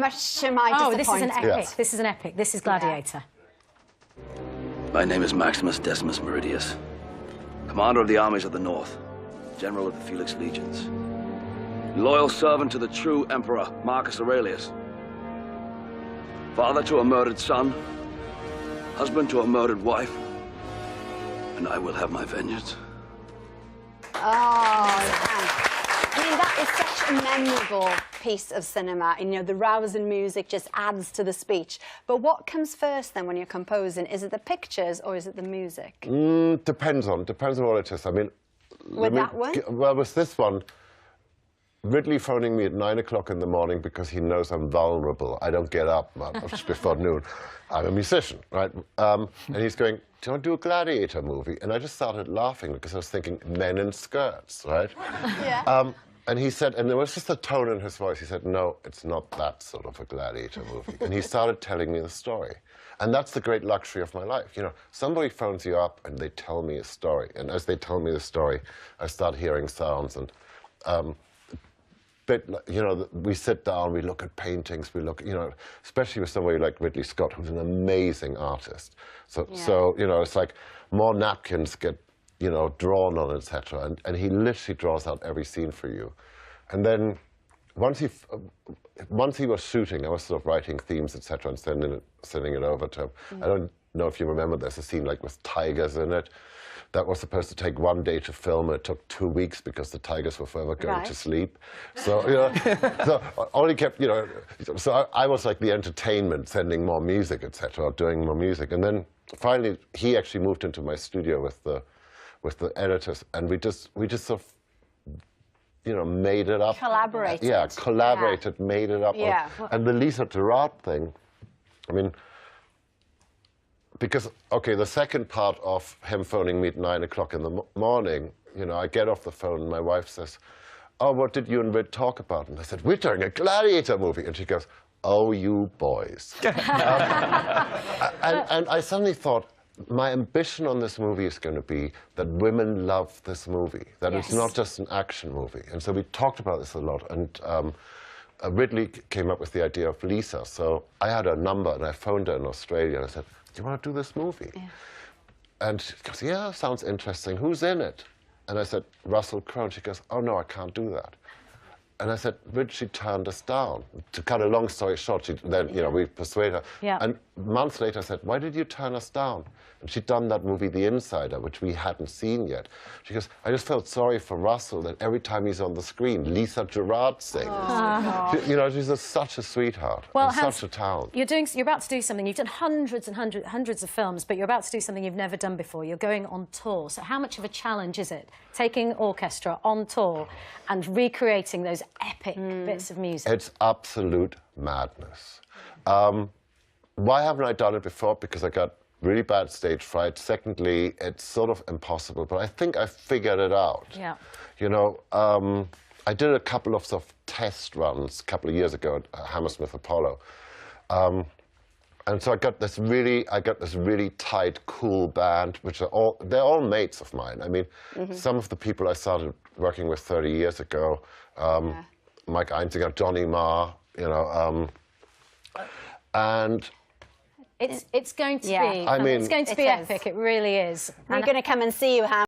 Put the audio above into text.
much am I disappointed? Oh, this is an epic. Yes. This is an epic. This is Gladiator. My name is Maximus Decimus Meridius, commander of the armies of the North, general of the Felix Legions, loyal servant to the true emperor, Marcus Aurelius, father to a murdered son, husband to a murdered wife, and I will have my vengeance. Oh, I mean, that is such a memorable piece of cinema. You know, the rousing music just adds to the speech. But what comes first, then, when you're composing? Is it the pictures or is it the music? Depends on what it is. I mean... With that one? Well, with this one, Ridley phoning me at 9 o'clock in the morning because he knows I'm vulnerable. I don't get up much before noon. I'm a musician, right? And he's going, do you want to do a Gladiator movie? And I just started laughing because I was thinking, men in skirts, right? Yeah. And he said, and there was just a tone in his voice, he said, no, it's not that sort of a Gladiator movie. And he started telling me the story. And that's the great luxury of my life. You know, somebody phones you up and they tell me a story. And as they tell me the story, I start hearing sounds. And, you know, we sit down, we look at paintings, we look, you know, especially with somebody like Ridley Scott, who's an amazing artist. So you know, it's like more napkins get, you know, drawn on, etc. And he literally draws out every scene for you. And then once he was shooting, I was sort of writing themes, etc., and sending it over to him. I don't know if you remember, there's a scene like with tigers in it. That was supposed to take 1 day to film. It took 2 weeks because the tigers were forever going to sleep. So, you know, so only kept, you know, so I was like the entertainment, sending more music, etc., doing more music. And then finally, he actually moved into my studio with the editors, and we just sort of, you know, made it up. Collaborated. Yeah, collaborated, made it up. Yeah. And the Lisa Gerrard thing, I mean, because, okay, the second part of him phoning me at 9 o'clock in the morning, you know, I get off the phone and my wife says, oh, what did you and Rid talk about? And I said, we're doing a Gladiator movie. And she goes, oh, you boys. And I suddenly thought, my ambition on this movie is going to be that women love this movie, that it's not just an action movie. And so we talked about this a lot. And Ridley came up with the idea of Lisa. So I had her number and I phoned her in Australia and I said, do you want to do this movie? Yeah. And she goes, yeah, sounds interesting. Who's in it? And I said, Russell Crowe. And she goes, oh, no, I can't do that. And I said, Rid, she turned us down. To cut a long story short, then, you know, we persuaded her. Yeah. And months later I said, why did you turn us down? And she'd done that movie, The Insider, which we hadn't seen yet. She goes, I just felt sorry for Russell that every time he's on the screen, Lisa Gerrard sings. Oh. You know, she's such a sweetheart, and such a talent. You're about to do something. You've done hundreds and hundreds of films, but you're about to do something you've never done before. You're going on tour. So how much of a challenge is it, taking orchestra on tour and recreating those epic bits of music? It's absolute madness. Why haven't I done it before? Because I got really bad stage fright. Secondly, it's sort of impossible, but I think I figured it out. Yeah. You know, I did a couple of sort of test runs a couple of years ago at Hammersmith Apollo. And so I got this really tight, cool band, which are they're all mates of mine. I mean, some of the people I started working with 30 years ago, Mike Einziger, Johnny Marr, you know, and it's going to be. I mean, it's going to be epic. It really is. We're going to come and see you, Ham.